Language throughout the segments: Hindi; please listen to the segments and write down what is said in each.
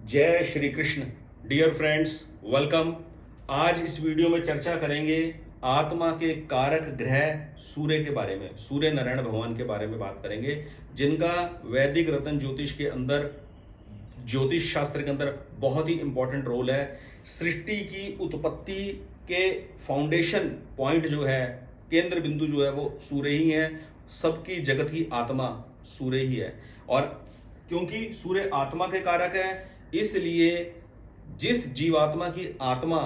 जय Shri Krishna. Dear friends, welcome. आज इस वीडियो में चर्चा करेंगे आत्मा के कारक ग्रह सूर्य के बारे में। सूर्य नारायण भगवान के बारे में बात करेंगे, जिनका वैदिक रत्न ज्योतिष के अंदर, ज्योतिष शास्त्र के अंदर बहुत ही इंपॉर्टेंट रोल है। सृष्टि की उत्पत्ति के फाउंडेशन पॉइंट जो है, केंद्र बिंदु जो है वो सूर्य ही है। सबकी जगत की आत्मा सूर्य ही है। और क्योंकि सूर्य आत्मा के कारक है, इसलिए जिस जीवात्मा की आत्मा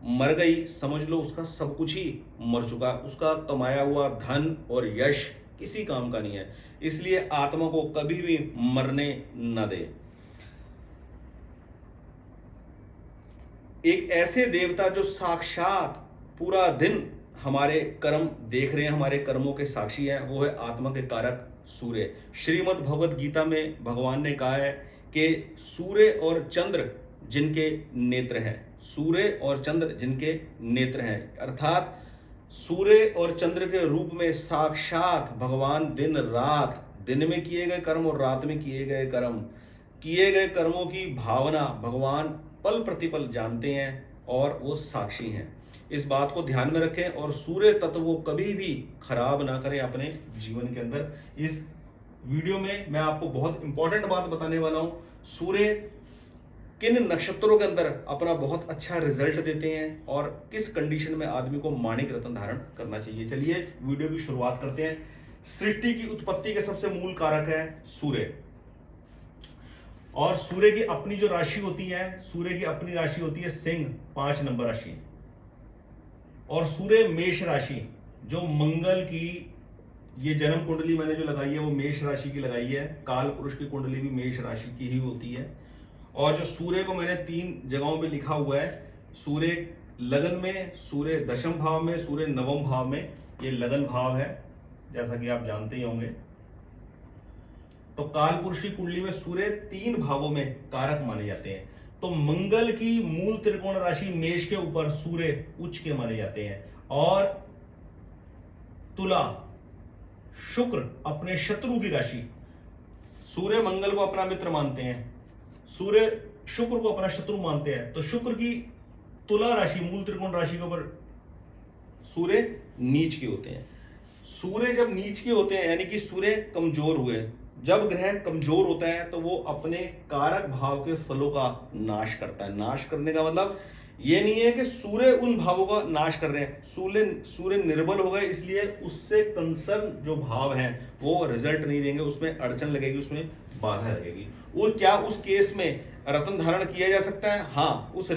मर गई, समझ लो उसका सब कुछ ही मर चुका। उसका कमाया हुआ धन और यश किसी काम का नहीं है। इसलिए आत्मा को कभी भी मरने न दे। एक ऐसे देवता जो साक्षात पूरा दिन हमारे कर्म देख रहे हैं, हमारे कर्मों के साक्षी हैं, वो है आत्मा के कारक सूर्य। श्रीमद् भगवद गीता में भगवान ने कहा है कि सूर्य और चंद्र जिनके नेत्र हैं, सूर्य और चंद्र जिनके नेत्र हैं, अर्थात सूर्य और चंद्र के रूप में साक्षात भगवान दिन रात, दिन में किए गए कर्म और रात में किए गए कर्म, किए गए कर्मों की भावना भगवान पल प्रतिपल जानते हैं और वो साक्षी हैं। इस बात को ध्यान में रखें और सूर्य तत्व को कभी भी खराब ना करें अपने जीवन के अंदर। इस वीडियो में मैं आपको बहुत इंपॉर्टेंट बात बताने वाला हूं। सूर्य किन नक्षत्रों के अंदर अपना बहुत अच्छा रिजल्ट देते हैं और किस कंडीशन में आदमी को माणिक रत्न धारण करना चाहिए। चलिए वीडियो की शुरुआत करते हैं। सृष्टि की उत्पत्ति के सबसे मूल कारक है सूर्य। और सूर्य की अपनी जो राशि होती है, सूर्य की अपनी राशि होती है सिंह, 5 नंबर राशि। और सूर्य मेष राशि, जो मंगल की ये जन्म कुंडली मैंने जो लगाई है वो मेष राशि की लगाई है। काल पुरुष की कुंडली भी मेष राशि की ही होती है। और जो सूर्य को मैंने 3 जगहों पे लिखा हुआ है, सूर्य लगन में, सूर्य दशम भाव में, सूर्य नवम भाव में। ये लगन भाव है, जैसा कि आप जानते ही होंगे। तो काल पुरुष की कुंडली में सूर्य 3 भावों में कारक माने जाते हैं। तो मंगल की मूल त्रिकोण राशि मेष के ऊपर सूर्य उच्च के माने जाते हैं। और तुला, शुक्र अपने शत्रु की राशि। सूर्य मंगल को अपना मित्र मानते हैं, सूर्य शुक्र को अपना शत्रु मानते हैं। तो शुक्र की तुला राशि, मूल त्रिकोण राशि के ऊपर सूर्य नीच के होते हैं। सूर्य जब नीच के होते हैं यानी कि सूर्य कमजोर हुए। जब ग्रह कमजोर होता है तो वो अपने कारक भाव के फलों का नाश करता है। नाश करने का मतलब ये नहीं है कि सूर्य उन भावों का नाश कर रहे हैं। सूर्य निर्बल हो गए, इसलिए उससे कंसर्न जो भाव हैं वो रिजल्ट नहीं देंगे, उसमें अड़चन लगेगी, उसमें बाधा लगेगी। वो क्या उस केस में रत्न धारण किया जा सकता है? हाँ, उस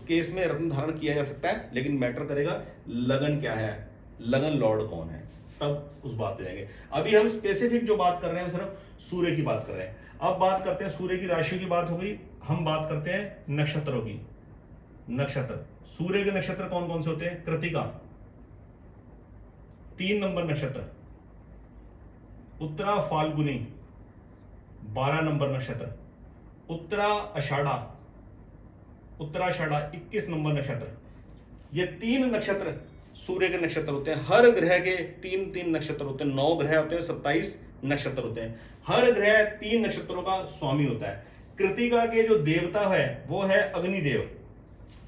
केस में रत्न धारण किया जा सकता है, लेकिन मैटर करेगा लगन क्या है, लगन लॉर्ड कौन है, तब उस बात पे जाएंगे। अभी हम स्पेसिफिक जो बात कर रहे हैं सिर्फ सूर्य की बात कर रहे हैं। अब बात करते हैं, सूर्य की राशि की बात हो गई, हम बात करते हैं नक्षत्रों की। नक्षत्र, सूर्य के नक्षत्र कौन कौन से होते हैं? कृतिका 3 नंबर नक्षत्र, उत्तरा फाल्गुनी 12 नंबर नक्षत्र, उत्तराषाढ़ा 21 नंबर नक्षत्र। ये 3 नक्षत्र सूर्य के नक्षत्र होते हैं। हर ग्रह के 3-3 नक्षत्र होते हैं। 9 ग्रह होते हैं, 27 नक्षत्र होते हैं। हर ग्रह 3 नक्षत्रों का स्वामी होता है। कृतिका के जो देवता है वो है अग्निदेव।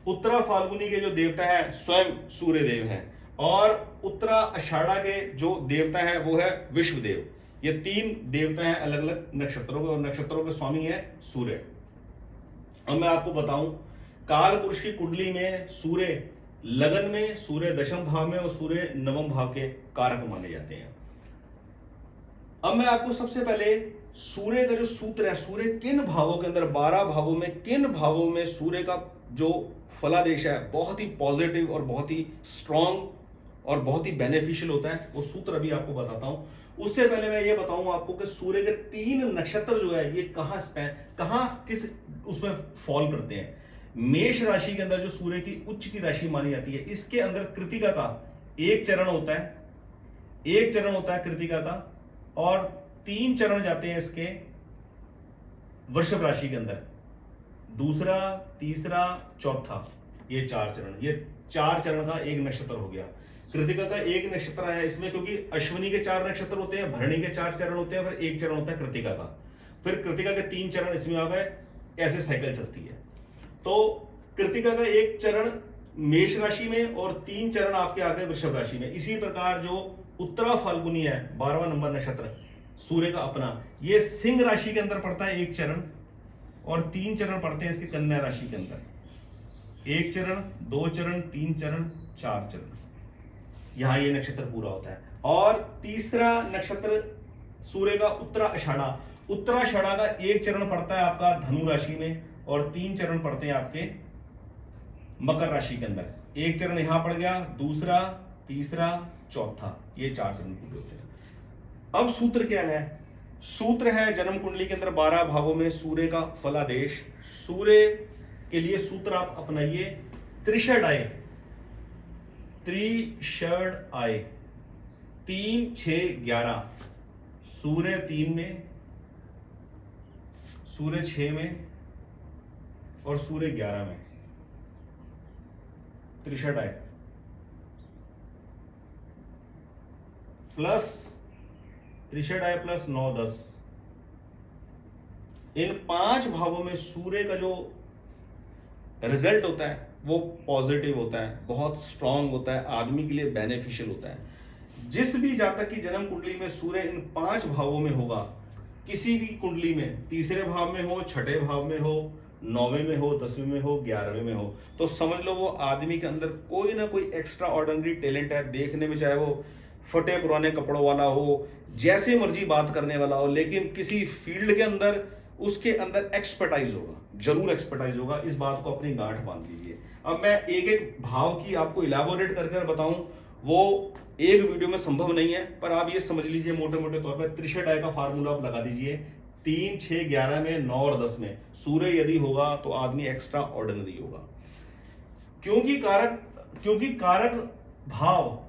उत्तरा फाल्गुनी के जो देवता है स्वयं सूर्य देव है। और उत्तरा आषाढ़ा के जो देवता है वो है विश्वदेव। ये 3 देवता हैं अलग अलग नक्षत्रों के, और नक्षत्रों के स्वामी है सूर्य। अब मैं आपको बताऊं, काल पुरुष की कुंडली में सूर्य लगन में, सूर्य दशम भाव में और सूर्य नवम भाव के कारक माने जाते हैं। अब मैं आपको सबसे पहले सूर्य का जो सूत्र है, सूर्य किन भावों के अंदर, 12 भावों में किन भावों में सूर्य का जो फलादेश है बहुत ही पॉजिटिव और बहुत ही स्ट्रांग और बहुत ही बेनिफिशियल होता है, वो सूत्र अभी आपको बताता हूं। उससे पहले मैं ये बताऊंगा आपको कि सूर्य के 3 नक्षत्र जो है ये कहां किस उसमें फॉल करते हैं। मेष राशि के अंदर जो सूर्य की उच्च की राशि मानी जाती है, इसके अंदर कृतिका का एक चरण होता है कृतिका का, और 3 चरण जाते हैं इसके वृषभ राशि के अंदर, दूसरा, तीसरा, चौथा, ये 4 चरण। ये 4 चरण का एक नक्षत्र हो गया। कृतिका का एक नक्षत्र आया इसमें, क्योंकि अश्विनी के 4 नक्षत्र होते हैं, भरणी के 4 चरण होते हैं, फिर एक चरण होता है कृतिका का। फिर कृतिका के 3 चरण इसमें आ गए, ऐसे साइकिल चलती है। तो कृतिका का एक चरण मेष राशि में और 3 चरण आपके आते हैं वृषभ राशि में। इसी प्रकार जो उत्तरा फाल्गुनी है 12वां नंबर नक्षत्र सूर्य का अपना, ये सिंह राशि के अंदर पड़ता है 1 चरण, और 3 चरण पड़ते हैं इसके कन्या राशि के अंदर। 1 चरण, 2 चरण, 3 चरण, 4 चरण, यहां ये नक्षत्र पूरा होता है। और तीसरा नक्षत्र सूर्य का उत्तराषाढ़ा, उत्तराषाढ़ा का 1 चरण पड़ता है आपका धनु राशि में और 3 चरण पड़ते हैं आपके मकर राशि के अंदर। 1 चरण यहां पड़ गया, दूसरा, तीसरा, चौथा, ये 4 चरण पूरे होते हैं। अब सूत्र क्या है? सूत्र है जन्म कुंडली के अंदर 12 भावों में सूर्य का फलादेश। सूर्य के लिए सूत्र आप अपनाइए त्रिषड आय, त्रिषड आय, 3, 6, 11। सूर्य 3 में, सूर्य 6 में और सूर्य 11 में, त्रिषड आय प्लस त्रिषड आय प्लस 9, 10। इन 5 भावों में सूर्य का जो रिजल्ट होता है वो पॉजिटिव होता है, बहुत स्ट्रांग होता है, आदमी के लिए बेनिफिशियल होता है। जिस भी जातक की जन्म कुंडली में सूर्य इन 5 भावों में होगा, किसी भी कुंडली में, तीसरे भाव में हो, छठे भाव में हो, 9वें में हो, 10वें में हो, 11वें में हो, तो समझ लो वो आदमी के अंदर कोई ना कोई एक्स्ट्रा ऑर्डिनरी टैलेंट है। देखने में चाहे वो फटे पुराने कपड़ों वाला हो, जैसे मर्जी बात करने वाला हो, लेकिन किसी फील्ड के अंदर उसके अंदर एक्सपर्टाइज होगा, जरूर एक्सपर्टाइज होगा। इस बात को अपनी गांठ बांध लीजिए। अब मैं एक एक भाव की आपको इलाबोरेट कर बताऊं, वो एक वीडियो में संभव नहीं है, पर आप ये समझ लीजिए मोटे मोटे तौर पर त्रिषड आय का फार्मूला आप लगा दीजिए। 3, 6, 11 में, 9 और 10 में सूर्य यदि होगा तो आदमी एक्स्ट्रा ऑर्डिनरी होगा। क्योंकि कारक भाव,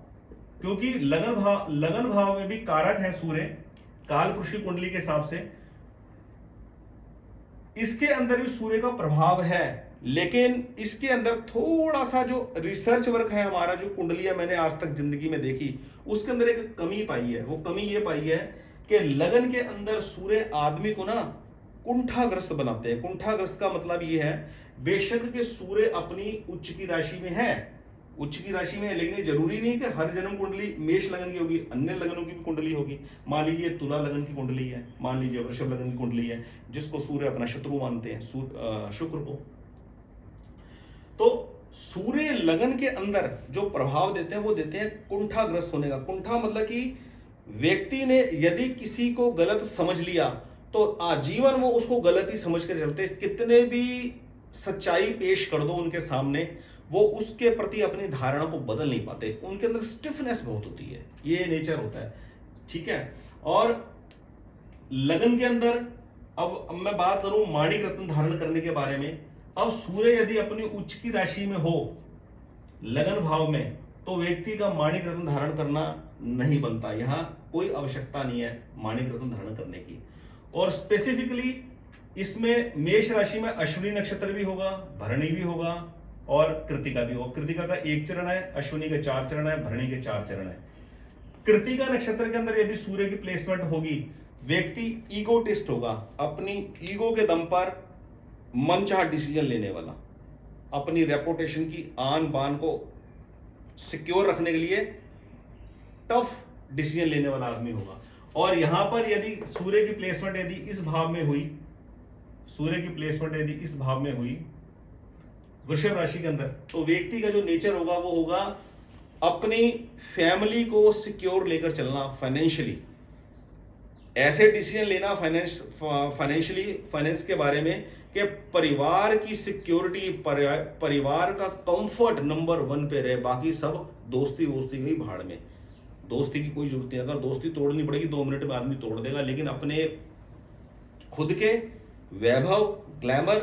क्योंकि लगन भाव में भी कारक है सूर्य कालपुरुष की कुंडली के हिसाब से, इसके अंदर भी सूर्य का प्रभाव है। लेकिन इसके अंदर थोड़ा सा जो रिसर्च वर्क है हमारा, जो कुंडलियां मैंने आज तक जिंदगी में देखी, उसके अंदर एक कमी पाई है। वो कमी ये पाई है कि लगन के अंदर सूर्य आदमी को ना कुंठाग्रस्त बनाते हैं। कुंठाग्रस्त का मतलब ये है, बेशक के सूर्य अपनी उच्च की राशि में है, उच्च की राशि में है, लेकिन ये जरूरी नहीं कि हर जन्म कुंडली मेष लगन की होगी, अन्य लगनों की भी कुंडली होगी। मान लीजिए तुला लगन की कुंडली है, मान लीजिए वृषभ लगन की कुंडली है, जिसको सूर्य अपना शत्रु मानते हैं, शुक्र को। तो सूर्य लगन के अंदर जो प्रभाव देते हैं वो देते हैं कुंठाग्रस्त होने का। कुंठा मतलब कि व्यक्ति ने यदि किसी को गलत समझ लिया तो आजीवन वो उसको गलत ही समझ कर चलते। कितने भी सच्चाई पेश कर दो उनके सामने, वो उसके प्रति अपनी धारणा को बदल नहीं पाते। उनके अंदर स्टिफनेस बहुत होती है, ये नेचर होता है, ठीक है। और लगन के अंदर अब मैं बात करूं माणिक रत्न धारण करने के बारे में। अब सूर्य यदि अपनी उच्च की राशि में हो लगन भाव में, तो व्यक्ति का माणिक रत्न धारण करना नहीं बनता। यहां कोई आवश्यकता नहीं है माणिक रत्न धारण करने की। और स्पेसिफिकली इसमें मेष राशि में अश्विनी नक्षत्र भी होगा, भरणी भी होगा और कृतिका भी होगा। कृतिका का 1 चरण है, अश्विनी के 4 चरण है, भरणी के 4 चरण है। कृतिका नक्षत्र के अंदर यदि सूर्य की प्लेसमेंट होगी, व्यक्ति ईगोटिस्ट होगा, अपनी ईगो के दम पर मनचाहा डिसीजन लेने वाला, अपनी रेपुटेशन की आन बान को सिक्योर रखने के लिए टफ डिसीजन लेने वाला आदमी होगा। और यहां पर यदि सूर्य की प्लेसमेंट यदि इस भाव में हुई, सूर्य की प्लेसमेंट यदि इस भाव में हुई वृषभ राशि के अंदर, तो व्यक्ति का जो नेचर होगा वो होगा अपनी फैमिली को सिक्योर लेकर चलना, फाइनेंशियली ऐसे डिसीजन लेना फाइनेंस के बारे में कि परिवार की सिक्योरिटी, परिवार का कंफर्ट नंबर 1 पे रहे। बाकी सब दोस्ती वोस्ती गई भाड़ में, दोस्ती की कोई जरूरत नहीं। अगर दोस्ती तोड़नी पड़ेगी 2 मिनट में आदमी तोड़ देगा, लेकिन अपने खुद के वैभव, ग्लैमर,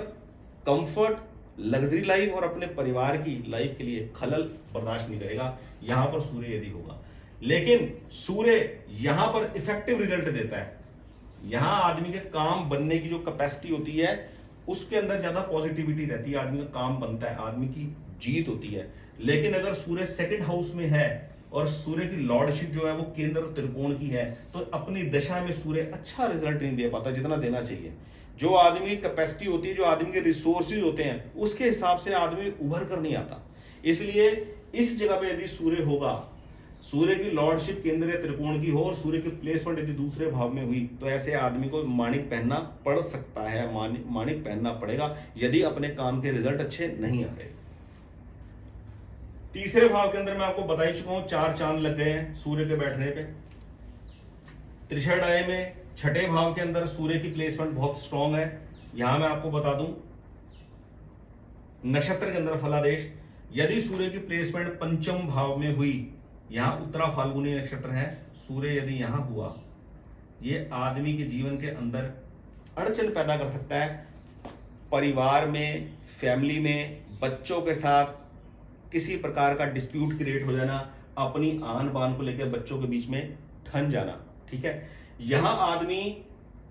कंफर्ट, लग्जरी लाइफ और अपने परिवार की लाइफ के लिए खलल बर्दाश्त नहीं करेगा। यहां पर सूर्य यदि होगा, लेकिन सूर्य यहां पर इफेक्टिव रिजल्ट देता है। यहां आदमी के काम बनने की जो कैपेसिटी होती है उसके अंदर ज्यादा पॉजिटिविटी रहती है, आदमी का काम बनता है, आदमी की जीत होती है। लेकिन अगर सूर्य सेकंड हाउस में है और सूर्य की लॉर्डशिप जो है वो केंद्र त्रिकोण की है, तो अपनी दशा में सूर्य अच्छा रिजल्ट नहीं दे पाता जितना देना चाहिए। जो आदमी की कैपेसिटी होती है, जो आदमी के रिसोर्सेज होते हैं, उसके हिसाब से आदमी उभर कर नहीं आता। इसलिए इस जगह पे यदि सूर्य होगा, सूर्य की लॉर्डशिप केंद्रीय त्रिकोण की हो और सूर्य की प्लेसमेंट यदि दूसरे भाव में हुई, तो ऐसे आदमी को माणिक पहनना पड़ सकता है, माणिक पहनना पड़ेगा यदि अपने काम के रिजल्ट अच्छे नहीं आ रहे। तीसरे भाव के अंदर मैं आपको बता ही चुका हूं, 4 चांद लग गए हैं सूर्य के बैठने पे। त्रिषण आय में छठे भाव के अंदर सूर्य की प्लेसमेंट बहुत स्ट्रांग है। यहां मैं आपको बता दूं, नक्षत्र के अंदर फलादेश, यदि सूर्य की प्लेसमेंट पंचम भाव में हुई, यहां उत्तरा फाल्गुनी नक्षत्र है, सूर्य यदि यहां हुआ, ये आदमी के जीवन के अंदर अड़चन पैदा कर सकता है। परिवार में, फैमिली में, बच्चों के साथ किसी प्रकार का डिस्प्यूट क्रिएट हो जाना, अपनी आन बान को लेकर बच्चों के बीच में ठन जाना, ठीक है। यहां आदमी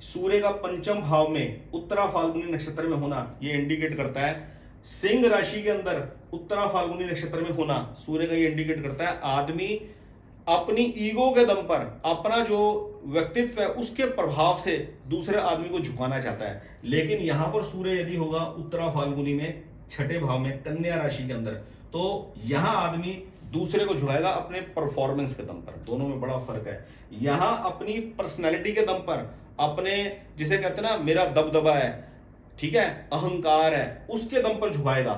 सूर्य का पंचम भाव में उत्तरा फाल्गुनी नक्षत्र में होना, ये इंडिकेट करता है। सिंह राशि के अंदर उत्तरा फाल्गुनी नक्षत्र में होना सूर्य का ये इंडिकेट करता है आदमी अपनी ईगो के दम पर, अपना जो व्यक्तित्व है उसके प्रभाव से दूसरे आदमी को झुकाना चाहता है। लेकिन यहां पर सूर्य यदि होगा उत्तरा फाल्गुनी में छठे भाव में कन्या राशि के अंदर, तो यहां आदमी दूसरे को झुकाएगा अपने परफॉर्मेंस के दम पर। दोनों में बड़ा फर्क है। यहां अपनी पर्सनैलिटी के दम पर, अपने जिसे कहते हैं ना मेरा दबदबा है, ठीक है, अहंकार है, उसके दम पर झुकाएगा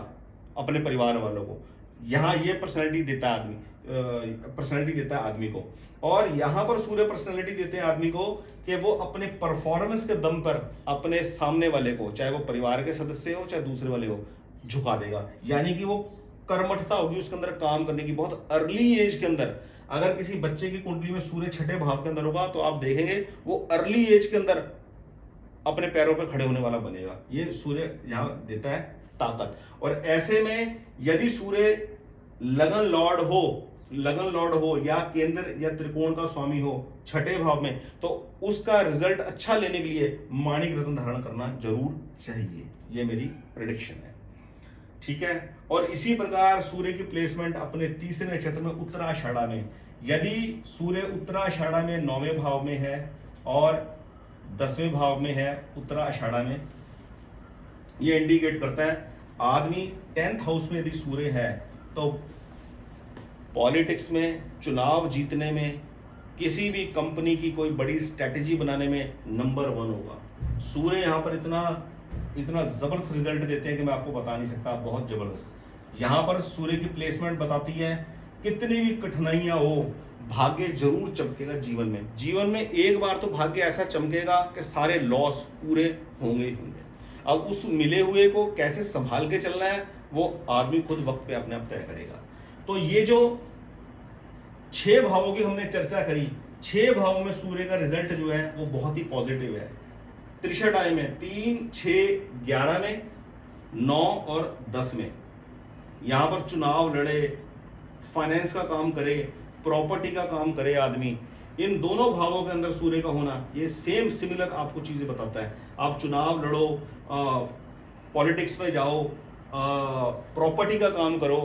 अपने परिवार वालों को। यहां ये पर्सनैलिटी देता है आदमी, पर्सनैलिटी देता है आदमी को। और यहां पर सूर्य पर्सनैलिटी देते हैं आदमी को कि वो अपने परफॉर्मेंस के दम पर अपने सामने वाले को, चाहे वो परिवार के सदस्य हो चाहे दूसरे वाले हो, झुका देगा। यानी कि वो कर्मठता होगी उसके अंदर काम करने की। बहुत अर्ली एज के अंदर अगर किसी बच्चे की कुंडली में सूर्य छठे भाव के अंदर होगा, तो आप देखेंगे वो अर्ली एज के अंदर अपने पैरों पर खड़े होने वाला बनेगा। ये सूर्य यहां देता है ताकत। और ऐसे में यदि सूर्य लगन लॉर्ड हो या केंद्र या त्रिकोण का स्वामी हो छठे भाव में, तो उसका रिजल्ट अच्छा लेने के लिए माणिक रत्न धारण करना जरूर चाहिए। ये मेरी प्रेडिक्शन है, ठीक है। और इसी प्रकार सूर्य की प्लेसमेंट अपने तीसरे नक्षत्र में उत्तराषाढ़ा में, यदि सूर्य उत्तराषाढ़ा में 9वें भाव में है और 10वें भाव में है उत्तराषाढ़ा में, ये इंडिकेट करता है आदमी 10th हाउस में यदि सूर्य है तो पॉलिटिक्स में, चुनाव जीतने में, किसी भी कंपनी की कोई बड़ी स्ट्रेटेजी बनाने में नंबर 1 होगा। सूर्य यहां पर इतना जबरदस्त रिजल्ट देते हैं कि मैं आपको बता नहीं सकता, बहुत जबरदस्त। यहां पर सूर्य की प्लेसमेंट बताती है कितनी भी कठिनाइयां हो, भाग्य जरूर चमकेगा जीवन में एक बार तो भाग्य ऐसा चमकेगा कि सारे लॉस पूरे होंगे ही होंगे। अब उस मिले हुए को कैसे संभाल के चलना है वो आदमी खुद वक्त पे अपने आप तय करेगा। तो ये जो 6 भावों की हमने चर्चा करी, 6 भावों में सूर्य का रिजल्ट जो है वो बहुत ही पॉजिटिव है। त्रिषठ आय में 3, 6, 11 में, 9 और 10 में यहां पर चुनाव लड़े, फाइनेंस का काम करे, प्रॉपर्टी का काम करे आदमी, इन दोनों भावों के अंदर सूर्य का होना ये सेम सिमिलर आपको चीजें बताता है। आप चुनाव लड़ो, पॉलिटिक्स में जाओ, प्रॉपर्टी का काम करो,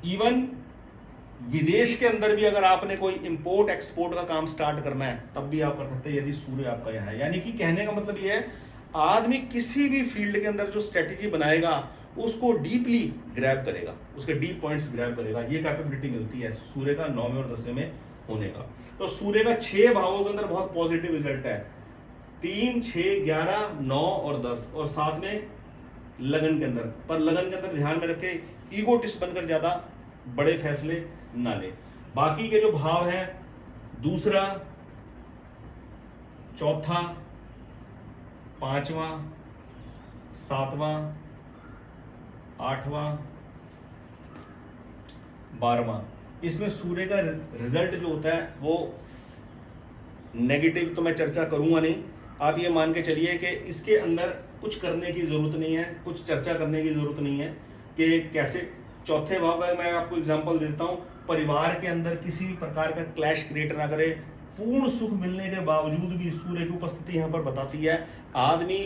इवन विदेश के अंदर भी अगर आपने कोई इंपोर्ट एक्सपोर्ट का काम स्टार्ट करना है तब भी आप कर सकते हैं यदि सूर्य आपका यहाँ है। यानी कि कहने का मतलब ये है आदमी किसी भी फील्ड के अंदर जो स्ट्रेटेजी बनाएगा उसको डीपली ग्रैब करेगा, उसके डीप पॉइंट्स ग्रैब करेगा। ये कैपेबिलिटी मिलती है सूर्य का 9वें और 10वें में होने का। तो सूर्य का 6 भावों के अंदर बहुत पॉजिटिव रिजल्ट है, 3, 6, 11, 9 और 10, और साथ में लगन के अंदर। पर लगन के अंदर ध्यान में रखे ईगोटिस्ट बनकर ज्यादा बड़े फैसले ना ले। बाकी के जो भाव हैं, दूसरा, चौथा, 5वां, 7वां, 8वां, 12वां, इसमें सूर्य का रिजल्ट जो होता है वो नेगेटिव तो मैं चर्चा करूंगा नहीं। आप ये मान के चलिए कि इसके अंदर कुछ करने की जरूरत नहीं है, कुछ चर्चा करने की जरूरत नहीं है कि कैसे। चौथे भाव का मैं आपको एग्जांपल देता हूं, परिवार के अंदर किसी भी प्रकार का क्लैश क्रिएट ना करे। पूर्ण सुख मिलने के बावजूद भी सूर्य की उपस्थिति यहां पर बताती है आदमी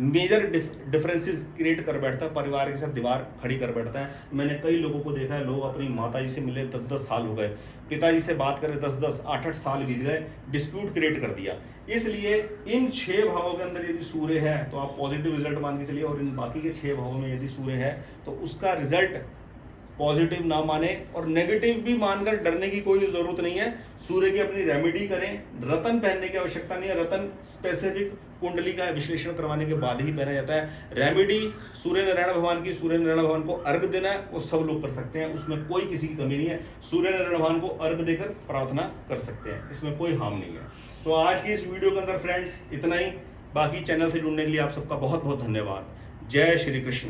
मेजर डिफरेंसेस क्रिएट कर बैठता है, परिवार के साथ दीवार खड़ी कर बैठता है। मैंने कई लोगों को देखा है, लोग अपनी माताजी से मिले 10-10 साल हो गए, पिताजी से बात करें 10-10 8-8 साल बीत गए, डिस्प्यूट क्रिएट कर दिया। इसलिए इन 6 भावों के अंदर यदि सूर्य है तो आप पॉजिटिव रिजल्ट मान के चलिए, और इन बाकी के 6 भावों में यदि सूर्य है तो उसका रिजल्ट पॉजिटिव ना माने और नेगेटिव भी मानकर डरने की कोई जरूरत नहीं है। सूर्य की अपनी रेमेडी करें, रतन पहनने की आवश्यकता नहीं है, रतन स्पेसिफिक कुंडली का विश्लेषण करवाने के बाद ही पहना जाता है। रेमेडी सूर्य नारायण भगवान की, सूर्य नारायण भगवान को अर्घ देना है, वो सब लोग कर सकते हैं, उसमें कोई किसी की कमी नहीं है। सूर्य नारायण भगवान को अर्घ देकर प्रार्थना कर सकते हैं, इसमें कोई हार्म नहीं है। तो आज की इस वीडियो के अंदर फ्रेंड्स इतना ही। बाकी चैनल से जुड़ने के लिए आप सबका बहुत बहुत धन्यवाद। जय श्री कृष्ण।